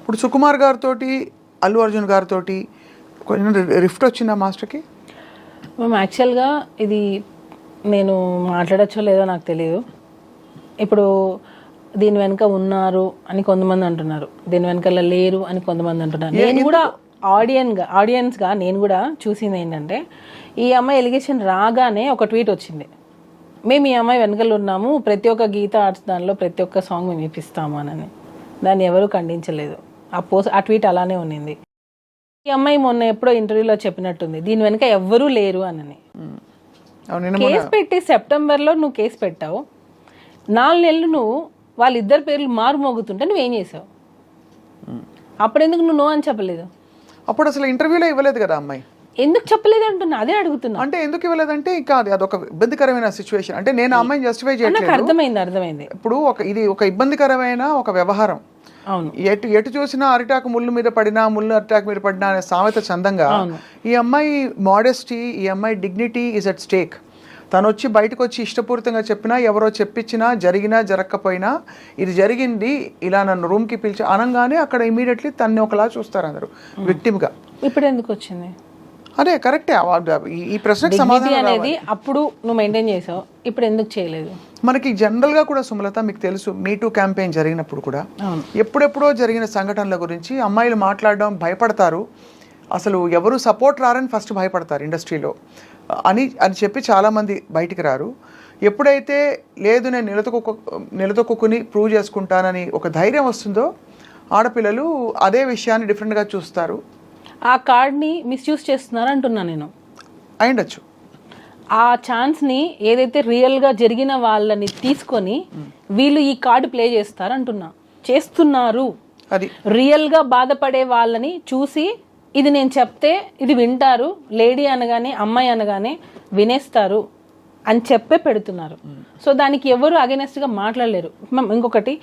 ఇప్పుడు సుకుమార్ గారితో అల్లు అర్జున్ గారితో కొంచెం రిఫ్ట్ వచ్చిందా మాస్టర్కి? మేము యాక్చువల్గా ఇది నేను మాట్లాడచ్చో లేదో నాకు తెలియదు. ఇప్పుడు దీని వెనక ఉన్నారు అని కొంతమంది అంటున్నారు, దీని వెనకాల లేరు అని కొంతమంది అంటున్నారు. నేను కూడా ఆడియన్స్గా నేను కూడా చూసింది ఏంటంటే, ఈ అమ్మాయి ఎలిగేషన్ రాగానే ఒక ట్వీట్ వచ్చింది, మేము ఈ అమ్మాయి వెనకాల ఉన్నాము, ప్రతి ఒక్క గీత ఆర్ట్స్ దానిలో ప్రతి ఒక్క సాంగ్ మేము ఇప్పిస్తాము అని. దాన్ని ఎవరు ఖండించలేదు. ఆ ట్వీట్ అలానే ఉన్నింది. ఈ అమ్మాయి మొన్న ఎప్పుడో ఇంటర్వ్యూలో చెప్పినట్టుంది, దీని వెనక ఎవ్వరూ లేరు అని. కేసు పెట్టి సెప్టెంబర్లో నువ్వు కేసు పెట్టావు, 4 నెలలు నువ్వు వాళ్ళిద్దరు పేర్లు మారుమోగుతుంటే నువ్వేం చేసావు? అప్పుడెందుకు నువ్వు నో అని చెప్పలేదు? అప్పుడు అసలు ఇంటర్వ్యూలో ఇవ్వలేదు కదా అమ్మాయి. ఎందుకు చెప్పలేదు అంటున్నా, అదే అడుగుతున్నా. అంటే ఎందుకు ఇవ్వలేదంటే ఇంకా అదొక ఇబ్బందికరమైన సిచ్యువేషన్. అంటే నేను అమ్మాయిని జస్టిఫై చేయట్లేదు. అర్థమైంది. ఇప్పుడు ఇది ఒక ఇబ్బందికరమైన ఒక వ్యవహారం. అవును, ఎటు చూసినా అరిటాకు ముళ్ళు మీద పడినా, ముళ్ళు అరిటాకు మీద పడినా అనే సామెత చందంగా ఈ అమ్మాయి మోడెస్టీ, ఈ అమ్మాయి డిగ్నిటీ ఈజ్ అట్ స్టేక్. తను వచ్చి బయటకు వచ్చి ఇష్టపూరితంగా చెప్పినా, ఎవరో చెప్పించినా, జరిగినా జరగకపోయినా ఇది జరిగింది, ఇలా నన్ను రూమ్కి పిలిచి అనగానే అక్కడ ఇమీడియట్లీ తన్ని ఒకలా చూస్తారు అందరూ విక్టిమ్గా. ఇప్పుడు ఎందుకు వచ్చింది? అదే కరెక్టే. ఈ ప్రశ్నకు సమాధానం అనేది అప్పుడు నువ్వు మెయింటైన్ చేసావు, ఇప్పుడు ఎందుకు చేయలేదు? మనకి జనరల్గా కూడా సుమలత మీకు తెలుసు, మీటూ క్యాంపెయిన్ జరిగినప్పుడు కూడా ఎప్పుడెప్పుడో జరిగిన సంఘటనల గురించి అమ్మాయిలు మాట్లాడడం భయపడతారు, అసలు ఎవరు సపోర్ట్ రారని ఫస్ట్ భయపడతారు ఇండస్ట్రీలో అని చెప్పి చాలామంది బయటికి రారు. ఎప్పుడైతే లేదు నేను నిలదొక్కుని ప్రూవ్ చేసుకుంటానని ఒక ధైర్యం వస్తుందో ఆడపిల్లలు అదే విషయాన్ని డిఫరెంట్గా చూస్తారు. ఆ కార్డ్ని మిస్యూజ్ చేస్తున్నారు అంటున్నా నేను. అయిండొచ్చు. ఆ ఛాన్స్ని ఏదైతే రియల్గా జరిగిన వాళ్ళని తీసుకొని వీళ్ళు ఈ కార్డు ప్లే చేస్తున్నారు. అది రియల్గా బాధపడే వాళ్ళని చూసి ఇది నేను చెప్తే ఇది వింటారు, లేడీ అనగానే అమ్మాయి అనగానే వినేస్తారు అని చెప్పే పెడుతున్నారు. సో దానికి ఎవరు అగెనెస్ట్గా మాట్లాడలేరు. ఇంకొకటి,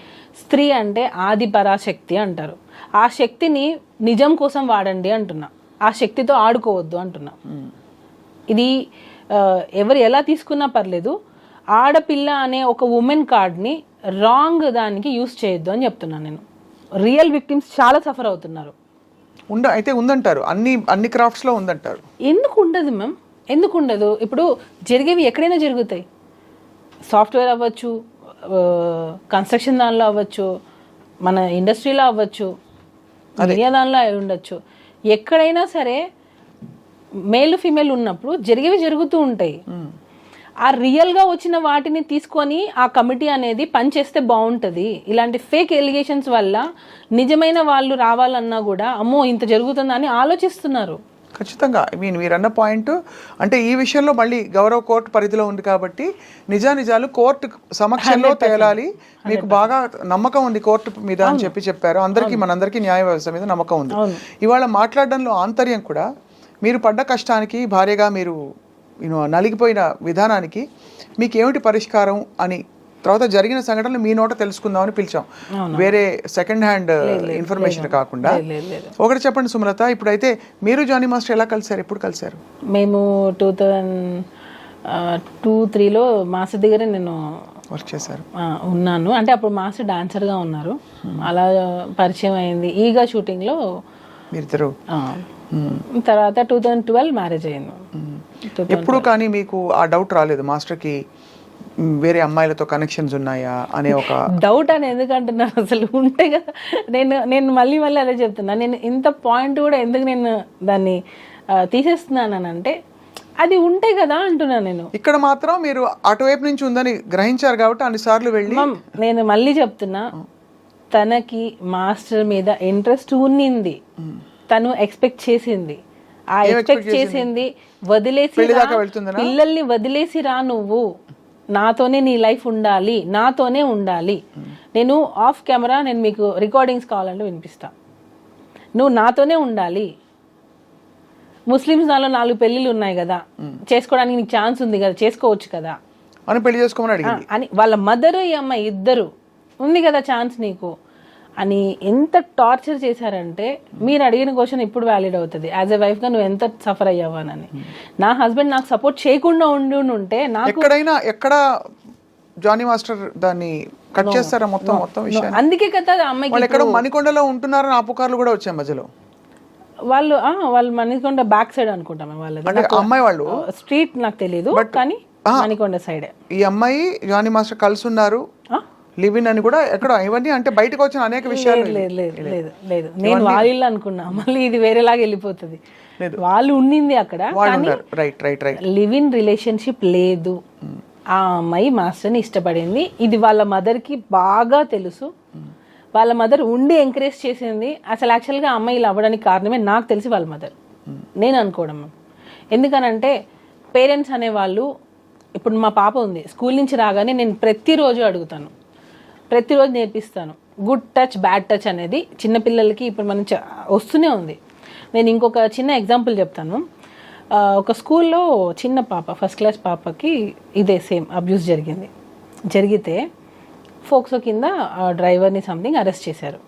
స్త్రీ అంటే ఆది పరాశక్తి అంటారు. ఆ శక్తిని నిజం కోసం వాడండి అంటున్నా, ఆ శక్తితో ఆడుకోవద్దు అంటున్నా. ఇది ఎవరు ఎలా తీసుకున్నా పర్లేదు, ఆడపిల్ల అనే ఒక ఉమెన్ కార్డ్ని రాంగ్ దానికి యూస్ చేయొద్దు అని చెప్తున్నాను నేను. రియల్ విక్టిమ్స్ చాలా సఫర్ అవుతున్నారు. అయితే ఉందంటారు, అన్ని క్రాఫ్ట్స్లో ఉందంటారు. ఎందుకు ఉండదు మ్యామ్? ఎందుకు ఉండదు? ఇప్పుడు జరిగేవి ఎక్కడైనా జరుగుతాయి. సాఫ్ట్వేర్ అవ్వచ్చు, కన్స్ట్రక్షన్ దానిలో అవ్వచ్చు, మన ఇండస్ట్రీలో అవ్వచ్చు, మీడియా దానిలో అయి ఉండొచ్చు. ఎక్కడైనా సరే మేల్ ఫీమేల్ ఉన్నప్పుడు జరిగేవి జరుగుతూ ఉంటాయి. ఆ రియల్గా వచ్చిన వాటిని తీసుకొని ఆ కమిటీ అనేది పనిచేస్తే బాగుంటుంది. ఇలాంటి ఫేక్ ఎలిగేషన్స్ వల్ల నిజమైన వాళ్ళు రావాలన్నా కూడా అమ్మో ఇంత జరుగుతుందా అని ఆలోచిస్తున్నారు. ఖచ్చితంగా. మీరన్న పాయింట్ అంటే ఈ విషయంలో మళ్ళీ గౌరవ కోర్టు పరిధిలో ఉంది కాబట్టి నిజాలు కోర్టు సమక్షంలో తేలాలి. మీకు బాగా నమ్మకం ఉంది కోర్టు మీద అని చెప్పారు. మనందరికీ న్యాయ వ్యవస్థ మీద నమ్మకం ఉంది. ఇవాళ మాట్లాడడంలో ఆంతర్యం కూడా మీరు పడ్డ కష్టానికి, భార్యగా మీరు నలిగిపోయిన విధానానికి మీకు ఏమిటి పరిష్కారం అని తర్వాత జరిగిన సంఘటనలు మీ నోట తెలుసుకుందామని పిలిచాం, వేరే సెకండ్ హ్యాండ్ ఇన్ఫర్మేషన్ కాకుండా. ఒకటి చెప్పండి సుమలత, ఇప్పుడైతే మీరు జానీ మాస్టర్ ఎలా కలిసారు, ఎప్పుడు కలిసారు? మేము 2002-03లో మాస్టర్ దగ్గర నేను వర్క్ చేశారు ఉన్నాను. అంటే అప్పుడు మాస్టర్ డాన్సర్గా ఉన్నారు. అలా పరిచయం అయింది. ఈగా షూటింగ్లో మీరిద్దరు. తర్వాత 2012 మ్యారేజ్ అయింది. ఎప్పుడు కానీ మీకు ఆ డౌట్ రాలేదు మాస్టర్కి వేరే అమ్మాయిలతో కనెక్షన్స్ ఉన్నాయా అనే ఒక డౌట్ అని ఎందుకంటున్నారు? అసలు ఉంటే కదా. నేను మళ్ళీ అదే చెప్తున్నా, నేను ఇంత పాయింట్ కూడా ఎందుకు నేను దాన్ని తీసేస్తున్నానంటే అది ఉంటే కదా అంటున్నా నేను. ఇక్కడ మాత్రం మీరు అటువైపు నుంచి ఉందని గ్రహించారు కాబట్టి అన్నిసార్లు వెళ్ళి. నేను మళ్ళీ చెప్తున్నా, తనకి మాస్టర్ మీద ఇంట్రెస్ట్ ఉన్నింది, తను ఎక్స్పెక్ట్ చేసింది. ఆ ఎక్స్పెక్ట్ చేసింది వదిలేసి పిల్లల్ని వదిలేసి రా, నువ్వు నాతోనే నీ లైఫ్ ఉండాలి, నాతోనే ఉండాలి. నేను ఆఫ్ కెమెరా నేను మీకు రికార్డింగ్స్ కావాలంటే వినిపిస్తా. నువ్వు నాతోనే ఉండాలి. ముస్లిమ్స్ దానిలో 4 పెళ్ళిళ్ళు ఉన్నాయి కదా, చేసుకోవడానికి నీకు ఛాన్స్ ఉంది కదా, చేసుకోవచ్చు కదా అని పెళ్లి చేసుకోమని అడిగింది. అని వాళ్ళ మదర్ ఈ అమ్మాయి ఇద్దరు ఉంది కదా ఛాన్స్ నీకు అని ఎంత టార్చర్ చేశారంటే, మీరు అడిగిన క్వశ్చన్ ఇప్పుడు వ్యాలిడ్ అవుతుంది. యాజ్ ఎ వైఫ్గా నువ్వు ఎంత సఫర్ అయ్యావని. నా హస్బెండ్ నాకు సపోర్ట్ చేయకుండా ఉంటే నాకు ఎక్కడ జానీ మాస్టర్ దాన్ని కట్ చేస్తారా మొత్తం విషయాన్ని? అందుకే కదా అమ్మాయికి వాళ్ళు ఎక్కడో మణికొండలో ఉంటున్నారని ఆ పుకార్లు కూడా వచ్చాయి మధ్యలో. వాళ్ళు మణికొండ బ్యాక్ సైడ్ అనుకుంటాం వాళ్ళది. అంటే అమ్మాయి వాళ్ళు స్ట్రీట్ నాకు తెలియదు కానీ మణికొండ సైడ్ ఈ అమ్మాయి జానీ మాస్టర్ కలిసి ఉన్నారు లివిన్ అని కూడా ఎక్కడ ఇవన్నీ అంటే బయటకు వచ్చిన అనేక విషయాలు. లేదు నేను వాళ్ళ అనుకున్నా, మళ్ళీ ఇది వేరేలాగా వెళ్ళిపోతుంది. వాళ్ళు ఉండింది అక్కడ, లివ్-ఇన్ రిలేషన్షిప్ లేదు. ఆ అమ్మాయి మాస్టర్ని ఇష్టపడింది, ఇది వాళ్ళ మదర్కి బాగా తెలుసు. వాళ్ళ మదర్ ఉండి ఎంకరేజ్ చేసింది. అసలు యాక్చువల్గా అమ్మాయి ఇలా అవ్వడానికి కారణమే నాకు తెలిసి వాళ్ళ మదర్, నేను అనుకోవడం. ఎందుకనంటే పేరెంట్స్ అనేవాళ్ళు, ఇప్పుడు మా పాప ఉంది, స్కూల్ నుంచి రాగానే నేను ప్రతిరోజు అడుగుతాను, ప్రతిరోజు నేర్పిస్తాను. గుడ్ టచ్ బ్యాడ్ టచ్ అనేది చిన్నపిల్లలకి ఇప్పుడు మనం వస్తూనే ఉంది. నేను ఇంకొక చిన్న ఎగ్జాంపుల్ చెప్తాను. ఒక స్కూల్లో చిన్న పాప, ఫస్ట్ క్లాస్ పాపకి ఇదే సేమ్ అబ్యూస్ జరిగితే ఫోక్సో కింద డ్రైవర్ని సంథింగ్ అరెస్ట్ చేశారు.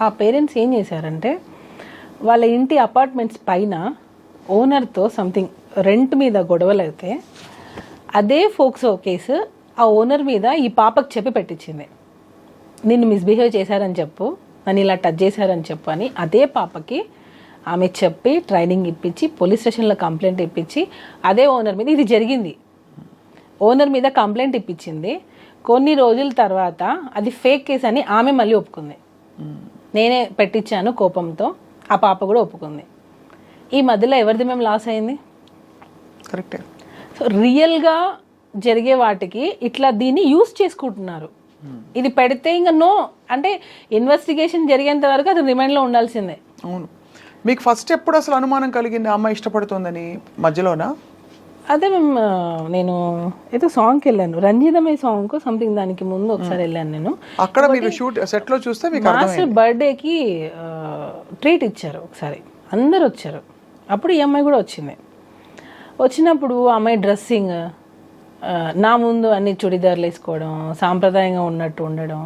ఆ పేరెంట్స్ ఏం చేశారంటే వాళ్ళ ఇంటి అపార్ట్మెంట్స్ పైన ఓనర్తో సంథింగ్ రెంట్ మీద గొడవలు అయితే అదే ఫోక్సో కేసు ఆ ఓనర్ మీద ఈ పాపకు చెప్పి పెట్టించింది. నిన్ను మిస్బిహేవ్ చేశారని చెప్పు, నన్ను ఇలా టచ్ చేశారని చెప్పు అని అదే పాపకి ఆమె చెప్పి ట్రైనింగ్ ఇప్పించి పోలీస్ స్టేషన్లో కంప్లైంట్ ఇప్పించి అదే ఓనర్ మీద ఇది జరిగింది. ఓనర్ మీద కంప్లైంట్ ఇప్పించింది. కొన్ని రోజుల తర్వాత అది ఫేక్ కేసు అని ఆమె మళ్ళీ ఒప్పుకుంది. నేనే పెట్టించాను కోపంతో, ఆ పాప కూడా ఒప్పుకుంది. ఈ మధ్యలో ఎవరిది మేము లాస్ అయింది? కరెక్టే. సో రియల్గా జరిగే వాటికి ఇట్లా దీన్ని యూస్ చేసుకుంటున్నారు. ఇది పెడితే ఇంకా నో అంటే ఇన్వెస్టిగేషన్ జరిగేంత వరకు అది రిమైండ్లో ఉండాల్సిందే. అవును. మీకు ఫస్ట్ ఎప్పుడు అసలు అనుమానం కలిగింది అమ్మాయి ఇష్టపడుతుందని? మధ్యలోనా? అదే నేను ఏదో సాంగ్కి వెళ్ళాను, రంజితమే సాంగ్ సంథింగ్, దానికి ముందు ఒకసారి వెళ్ళాను నేను. అక్కడ మీరు షూట్ సెట్లో చూస్తే మీకు మాస్టర్ బర్త్డేకి ట్రీట్ ఇచ్చారు ఒకసారి, అందరు వచ్చారు. అప్పుడు ఈ అమ్మాయి కూడా వచ్చింది. వచ్చినప్పుడు అమ్మాయి డ్రెస్సింగ్ నా ముందు అన్ని చుడిదార్లు వేసుకోవడం, సాంప్రదాయంగా ఉన్నట్టు ఉండడం,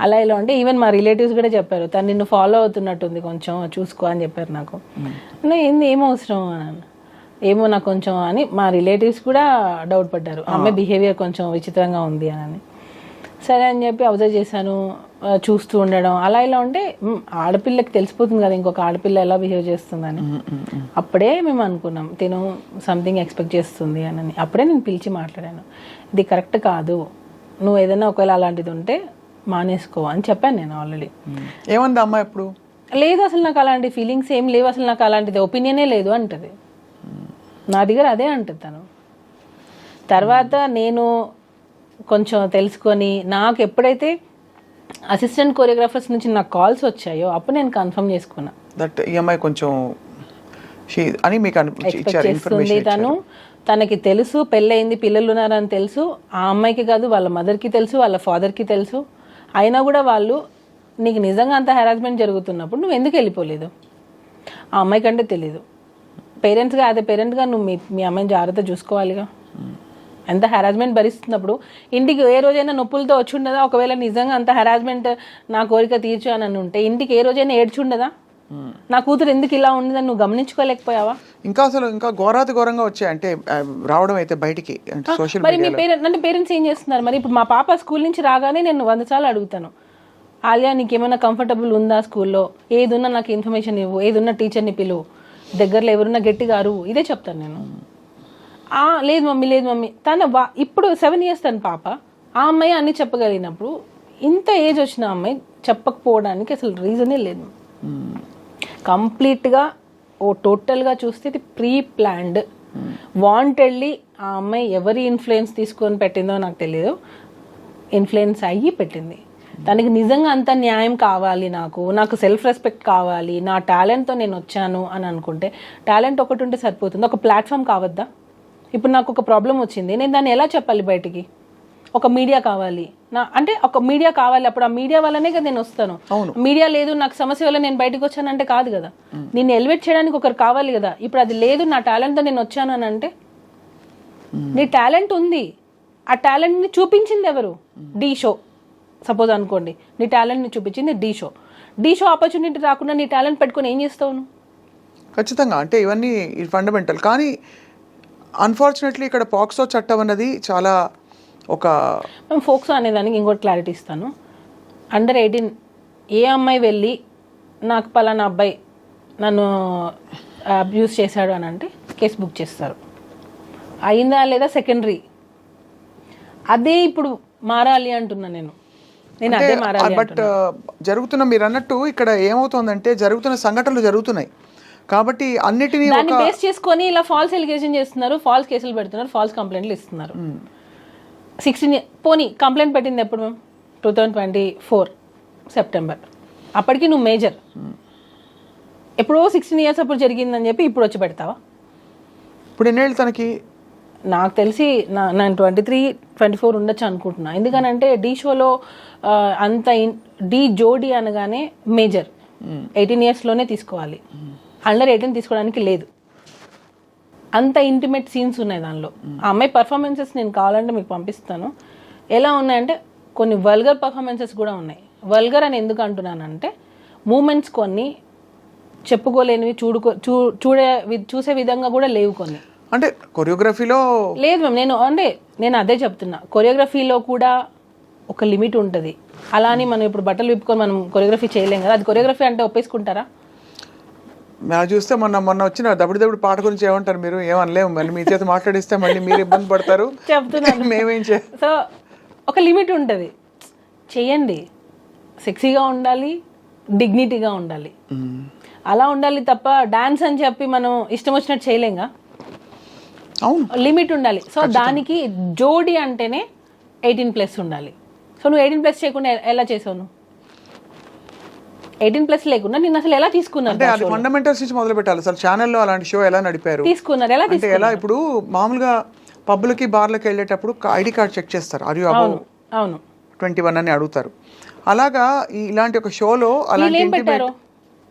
అలా ఇలా అంటే ఈవెన్ మా రిలేటివ్స్ కూడా చెప్పారు, తను నిన్ను ఫాలో అవుతున్నట్టుంది, కొంచెం చూసుకో అని చెప్పారు నాకు. ఏంది ఏం అవసరం అన్నాను, ఏమో నాకు కొంచెం అని మా రిలేటివ్స్ కూడా డౌట్ పడ్డారు, అమ్మాయి బిహేవియర్ కొంచెం విచిత్రంగా ఉంది అని. సరే అని చెప్పి అబ్జర్వ్ చేశాను, చూస్తూ ఉండడం, అలా ఇలా ఉంటే ఆడపిల్లకి తెలిసిపోతుంది కదా ఇంకొక ఆడపిల్ల ఎలా బిహేవ్ చేస్తుందని. అప్పుడే మేము అనుకున్నాం తిను సంథింగ్ ఎక్స్పెక్ట్ చేస్తుంది అని. అప్పుడే నేను పిలిచి మాట్లాడాను, ఇది కరెక్ట్ కాదు, నువ్వు ఏదైనా ఒకవేళ అలాంటిది ఉంటే మానేసుకో అని చెప్పాను నేను ఆల్రెడీ. ఏమంది అమ్మాయి ఇప్పుడు? లేదు అసలు నాకు అలాంటి ఫీలింగ్స్ ఏం లేవు, అసలు నాకు అలాంటిది ఒపీనియనే లేదు అంటది. నా దగ్గర అదే అంటది తను. తర్వాత నేను కొంచెం తెలుసుకొని నాకు ఎప్పుడైతే అసిస్టెంట్ కొరియోగ్రాఫర్స్ నుంచి నాకు కాల్స్ వచ్చాయో అప్పుడు నేను కన్ఫర్మ్ చేసుకున్నా దట్ ఈ అమ్మాయి కొంచెం అని మీకు ఎక్స్పెక్ట్ చేస్తుంది. తనకి తెలుసు పెళ్ళయింది, పిల్లలు ఉన్నారని తెలుసు. ఆ అమ్మాయికి కాదు వాళ్ళ మదర్కి తెలుసు, వాళ్ళ ఫాదర్కి తెలుసు. అయినా కూడా వాళ్ళు నీకు నిజంగా అంత హెరాస్మెంట్ జరుగుతున్నప్పుడు నువ్వు ఎందుకు వెళ్ళిపోలేదు? ఆ అమ్మాయి కంటే తెలీదు. పేరెంట్స్గా అదే పేరెంట్గా నువ్వు మీ అమ్మాయిని జాగ్రత్త చూసుకోవాలిగా. ఎంత హెరాస్మెంట్ భరిస్తున్నప్పుడు ఇంటికి ఏ రోజైనా నొప్పులతో వచ్చి ఉండదా? ఒకవేళ నిజంగా అంత హెరాస్మెంట్ నా కోరిక తీర్చు అని ఉంటే ఇంటికి ఏ రోజైనా ఏడ్చి ఉండదా? నా కూతురు ఎందుకు ఇలా ఉండదని నువ్వు గమనించుకోలేకపోయావా? ఇంకా అసలు ఇంకా ఘోరంగా వచ్చాయి అంటే రావడం అయితే బయటికి సోషల్ మరి మీ పేరెంట్స్ ఏం చేస్తున్నారు? మరి ఇప్పుడు మా పాప స్కూల్ నుంచి రాగానే నేను 100 సార్లు అడుగుతాను, ఆలియా నీకేమైనా కంఫర్టబుల్ ఉందా స్కూల్లో, ఏదున్నా నాకు ఇన్ఫర్మేషన్ ఇవ్వు, ఏదున్నా టీచర్ని పిలువు, దగ్గరలో ఎవరున్నా గట్టిగా అరువు, ఇదే చెప్తాను నేను. లేదు మమ్మీ తన ఇప్పుడు 7 years తన పాప, ఆ అమ్మాయి అన్ని చెప్పగలిగినప్పుడు ఇంత ఏజ్ వచ్చిన అమ్మాయి చెప్పకపోవడానికి అసలు రీజనే లేదు. కంప్లీట్గా టోటల్గా చూస్తే ఇది ప్రీ ప్లాన్డ్, వాంటెడ్లీ. ఆ అమ్మాయి ఎవరి ఇన్ఫ్లుయెన్స్ తీసుకొని పెట్టిందో నాకు తెలియదు, ఇన్ఫ్లుయెన్స్ అయ్యి పెట్టింది. తనకి నిజంగా అంత న్యాయం కావాలి, నాకు సెల్ఫ్ రెస్పెక్ట్ కావాలి, నా టాలెంట్తో నేను వచ్చాను అని అనుకుంటే టాలెంట్ ఒకటి ఉంటే సరిపోతుంది, ఒక ప్లాట్ఫామ్ కావద్దా? ఇప్పుడు నాకు ఒక ప్రాబ్లం వచ్చింది, నేను దాన్ని ఎలా చెప్పాలి బయటికి? ఒక మీడియా కావాలి, ఒక మీడియా కావాలి. అప్పుడు ఆ మీడియా వల్లనే కదా నేను వస్తాను. మీడియా లేదు, నాకు సమస్య వల్ల నేను బయటకు వచ్చానంటే కాదు కదా. నేను ఎలివేట్ చేయడానికి ఒకరు కావాలి కదా. ఇప్పుడు అది లేదు, నా టాలెంట్తో నేను వచ్చాను అని అంటే, నీ టాలెంట్ ఉంది, ఆ టాలెంట్ని చూపించింది ఎవరు? ఢీ షో సపోజ్ అనుకోండి, నీ టాలెంట్ని చూపించింది ఢీ షో ఆపర్చునిటీ రాకుండా నీ టాలెంట్ పెట్టుకొని ఏం చేస్తావు నువ్వు? ఖచ్చితంగా అంటే ఇవన్నీ ఫండమెంటల్. కానీ అన్ఫార్చునేట్లీ ఇక్కడ పాక్సో చట్టం అన్నది చాలా ఒక మేము ఫోక్సో అనేదానికి ఇంకోటి క్లారిటీ ఇస్తాను. అండర్ 18 ఏ అమ్మాయి వెళ్ళి నాకు పలానా అబ్బాయి నన్ను అబ్యూస్ చేశాడు అని అంటే కేసు బుక్ చేస్తారు. అయిందా లేదా సెకండరీ. అదే ఇప్పుడు మారాలి అంటున్నా నేను అదే మారాలి. బట్ జరుగుతున్న మీరు అన్నట్టు ఇక్కడ ఏమవుతుందంటే జరుగుతున్న సంఘటనలు జరుగుతున్నాయి కాబట్టి అన్నిటినీ దాన్ని బేస్ చేసుకొని ఇలా ఫాల్స్ ఎలిగేషన్ చేస్తున్నారు, ఫాల్స్ కేసులు పెడుతున్నారు, ఫాల్స్ కంప్లైంట్లు ఇస్తున్నారు. 16 పోనీ కంప్లైంట్ పెట్టింది ఎప్పుడు మేము 2024 సెప్టెంబర్. అప్పటికి నువ్వు మేజర్. ఎప్పుడో 16 years అప్పుడు జరిగిందని చెప్పి ఇప్పుడు వచ్చి పెడతావా? ఇప్పుడు ఎన్నేళ్ళు తనకి? నాకు తెలిసి నేను 23-24 ఉండొచ్చు అనుకుంటున్నా. ఎందుకనంటే డీ షోలో అంత డీ జోడీ అనగానే మేజర్ 18 yearsలోనే తీసుకోవాలి. అండర్ 18 తీసుకోవడానికి లేదు. అంత ఇంటిమేట్ సీన్స్ ఉన్నాయి దానిలో. ఆ అమ్మాయి పర్ఫార్మెన్సెస్ నేను కావాలంటే మీకు పంపిస్తాను. ఎలా ఉన్నాయంటే కొన్ని వల్గర్ పర్ఫార్మెన్సెస్ కూడా ఉన్నాయి. వల్గర్ అని ఎందుకు అంటున్నానంటే మూమెంట్స్ కొన్ని చెప్పుకోలేనివి, చూసే విధంగా కూడా లేవు కొన్ని. అంటే కొరియోగ్రఫీలో లేదు మ్యామ్. నేను అదే చెప్తున్నా. కొరియోగ్రఫీలో కూడా ఒక లిమిట్ ఉంటుంది. అలా అని మనం ఇప్పుడు బట్టలు విప్పుకొని మనం కొరియోగ్రఫీ చేయలేం కదా. అది కొరియోగ్రఫీ అంటే ఒప్పేసుకుంటారా? మేము చూస్తే మొన్న వచ్చిన దబుడు పాట గురించి ఏమంటారు మీరు? ఏమనలేము. మళ్ళీ మీ చేత మాట్లాడిస్తే మళ్ళీ మీరు ఇబ్బంది పడతారు. చెప్తున్నాను మేమేం సో ఒక లిమిట్ ఉంటుంది. చెయ్యండి, సెక్సీగా ఉండాలి, డిగ్నిటీగా ఉండాలి, అలా ఉండాలి తప్ప డాన్స్ అని చెప్పి మనం ఇష్టం వచ్చినట్టు చేయలేంగా. అవును, లిమిట్ ఉండాలి. సో దానికి జోడి అంటేనే 18+ ఉండాలి. సో నువ్వు 18+ చేయకుండా ఎలా చేసావు? నువ్వు 18+ లేకుండా నేను అసలు ఎలా తీసుకున్నాను? అంటే అది ఫండమెంటల్స్ నుంచి మొదలు పెట్టాలి. అసలు ఛానల్లో అలాంటి షో ఎలా నడిపారు, తీసుకున్నారు ఎలా? అంటే ఎలా? ఇప్పుడు మామూలుగా పబ్లకి బార్లకి వెళ్ళేటప్పుడు ఐడి కార్డ్ చెక్ చేస్తారు. ఆర్ యు అబౌవ్ 21 అని అడుగుతారు. అలాగా ఇలాంటి ఒక షోలో అలాంటి ఏం పెట్టారు?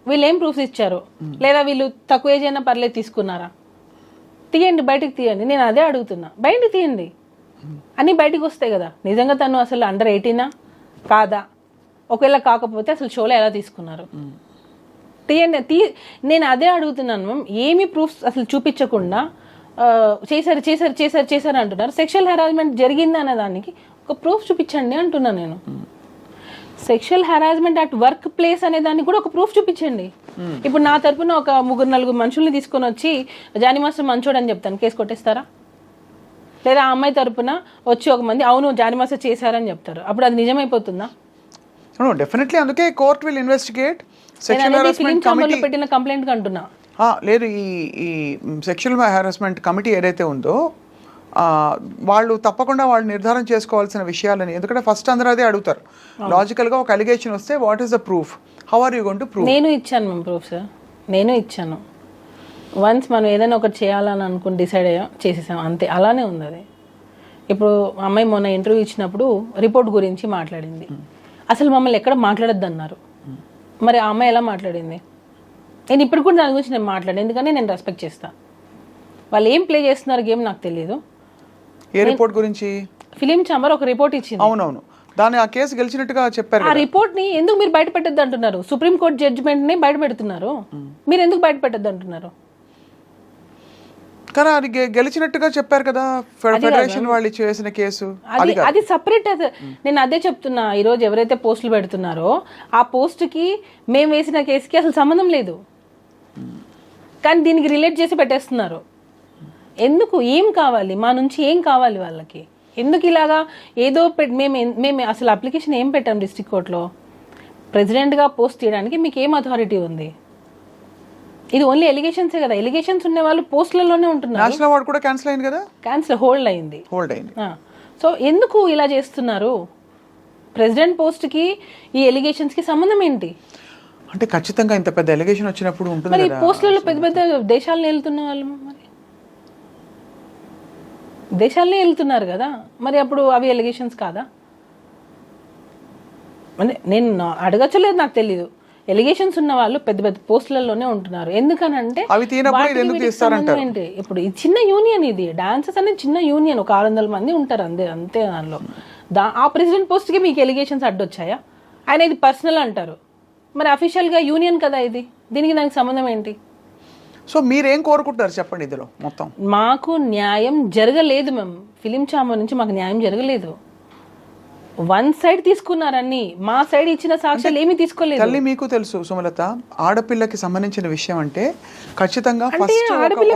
వీళ్ళు ఏం ప్రూఫ్స్ ఇచ్చారు? లేదా వీళ్ళు తక్కువ ఏజ్ అయినా పర్లేదు తీసుకున్నారా? తీయండి, బయటకు తీయండి. నేను అదే అడుగుతున్నా. బయటకు తీయండి, అన్నీ బయటకు వస్తాయి కదా. నిజంగా తను అసలు అండర్ 18 కాదా? ఒకవేళ కాకపోతే అసలు షోలో ఎలా తీసుకున్నారు? తీయండి. నేను అదే అడుగుతున్నాను మ్యామ్. ఏమి ప్రూఫ్స్ అసలు చూపించకుండా చేశారు అంటున్నారు. సెక్షువల్ హెరాస్మెంట్ జరిగింది అనే దానికి ఒక ప్రూఫ్ చూపించండి అంటున్నాను నేను. Sexual harassment at work place అనే దానికి కూడా ఒక ప్రూఫ్ చూపించండి. ఇప్పుడు నా తరపున ఒక 3-4 మనుషుల్ని తీసుకొని వచ్చి జానీ మాస్టర్ మంచోడు అని చెప్తాను, కేసు కొట్టేస్తారా? లేదా ఆ అమ్మాయి తరపున వచ్చి ఒక మంది అవును జానీ మాస్టర్ చేశారని చెప్తారు, అప్పుడు అది నిజమైపోతుందా? డెఫినెట్లీ. అందుకే court will investigate. Sexual harassment committee పెట్టిన కంప్లైంట్ అంటున్నా. లేదు, ఈ సెక్షువల్ హెరాస్మెంట్ కమిటీ ఏదైతే ఉందో వాళ్ళు తప్పకుండా వాళ్ళు నిర్ధారణ చేసుకోవాల్సిన విషయాలని. ఎందుకంటే ఫస్ట్ అందరూ అదే అడుగుతారు. లాజికల్గా ఒక అలిగేషన్ వస్తే what is the proof, how are you going to prove? నేను ఇచ్చాను మ్యామ్ ప్రూఫ్ సార్, నేను ఇచ్చాను. వన్స్ మనం ఏదైనా ఒకటి చేయాలని అనుకుని డిసైడ్ అయ్యాం, చేసేసాం, అంతే. అలానే ఉంది అది. ఇప్పుడు అమ్మాయి మొన్న ఇంటర్వ్యూ ఇచ్చినప్పుడు రిపోర్ట్ గురించి మాట్లాడింది. అసలు మమ్మల్ని ఎక్కడ మాట్లాడొద్దు అన్నారు. మరి ఆ అమ్మాయి ఎలా మాట్లాడింది? నేను ఇప్పుడు కూడా దాని గురించి నేను మాట్లాడాను, ఎందుకంటే నేను రెస్పెక్ట్ చేస్తాను. వాళ్ళు ఏం ప్లే చేస్తున్నారు గేమ్ నాకు తెలియదు. ఏ రిపోర్ట్ గురించి? ఫిలిం ఛాంబర్ ఒక రిపోర్ట్ ఇచ్చింది. అవునవును, దాని ఆ కేసు గెలిచినట్టుగా చెప్పారు. ఆ రిపోర్ట్ ని ఎందుకు మీరు బయట పెట్టద్దు అంటున్నారు? సుప్రీంకోర్టు జడ్జిమెంట్ ని బయట పెడుతున్నారు, మీరు ఎందుకు బయట పెట్టద్దు అంటున్నారు? కానీ అది గెలిచినట్టుగా చెప్పారు కదా ఫెడరేషన్ వాళ్ళు చేసిన కేసు. అది సపరేట్. నేను అదే చెప్తున్నా. ఈ రోజు ఎవరైతే పోస్టులు పెడుతున్నారో ఆ పోస్ట్ కి మేము వేసిన కేసుకి అసలు సంబంధం లేదు, కానీ దీనికి రిలేట్ చేసి పెట్టేస్తున్నారు. ఎందుకు? ఏం కావాలి మా నుంచి? ఏం కావాలి వాళ్ళకి? ఎందుకు ఇలాగా ఏదో మేము అసలు అప్లికేషన్ ఏం పెట్టాం డిస్ట్రిక్ట్ కోర్టులో? ప్రెసిడెంట్గా పోస్ట్ తీయడానికి మీకు ఏం అథారిటీ ఉంది? ఇది ఓన్లీ ఎలిగేషన్సే కదా. ఎలిగేషన్స్ ఉన్న వాళ్ళు పోస్టులలోనే ఉంటున్నారు. నేషనల్ అవార్డు కూడా క్యాన్సిల్ అయింది కదా. క్యాన్సిల్, హోల్డ్ అయింది. సో ఎందుకు ఇలా చేస్తున్నారు? ప్రెసిడెంట్ పోస్ట్కి ఈ ఎలిగేషన్స్కి సంబంధం ఏంటి? అంటే ఖచ్చితంగా ఇంత పెద్ద ఎలిగేషన్ వచ్చినప్పుడు ఉంటుంది మరి పోస్టులలో పెద్ద పెద్ద దేశాలను వెళ్తున్న వాళ్ళు మరి దేశాలనే వెళ్తున్నారు కదా, మరి అప్పుడు అవి ఎలిగేషన్స్ కాదా? అంటే నేను అడగచ్చలేదు, నాకు తెలీదు. ఎలిగేషన్స్ ఉన్న వాళ్ళు పెద్ద పెద్ద పోస్టులలోనే ఉంటున్నారు. ఎందుకనంటే ఏంటి, ఇప్పుడు ఇది చిన్న యూనియన్, ఇది డాన్సెస్ అనేది చిన్న యూనియన్, ఒక 600 మంది ఉంటారు అంతే. దానిలో ఆ ప్రెసిడెంట్ పోస్ట్కి మీకు ఎలిగేషన్స్ అడ్డొచ్చాయా? ఆయన ఇది పర్సనల్ అంటారు, మరి అఫీషియల్గా యూనియన్ కదా ఇది, దీనికి దానికి సంబంధం ఏంటి? సో మీరేం కోరుకుంటున్నారు చెప్పండి ఇందులో మొత్తం? మాకు న్యాయం జరగలేదు మ్యామ్. ఫిలిం ఛాంబర్ నుంచి మాకు న్యాయం జరగలేదు. వన్ సైడ్ తీసుకున్నారని, మా సైడ్ ఇచ్చిన సాక్ష్యాలు ఏమీ తీసుకోలేదు. తల్లి మీకు తెలుసు సుమలత, ఆడపిల్లకి సంబంధించిన విషయం అంటే ఖచ్చితంగా అంటే ఫస్ట్ ఆడపిల్ల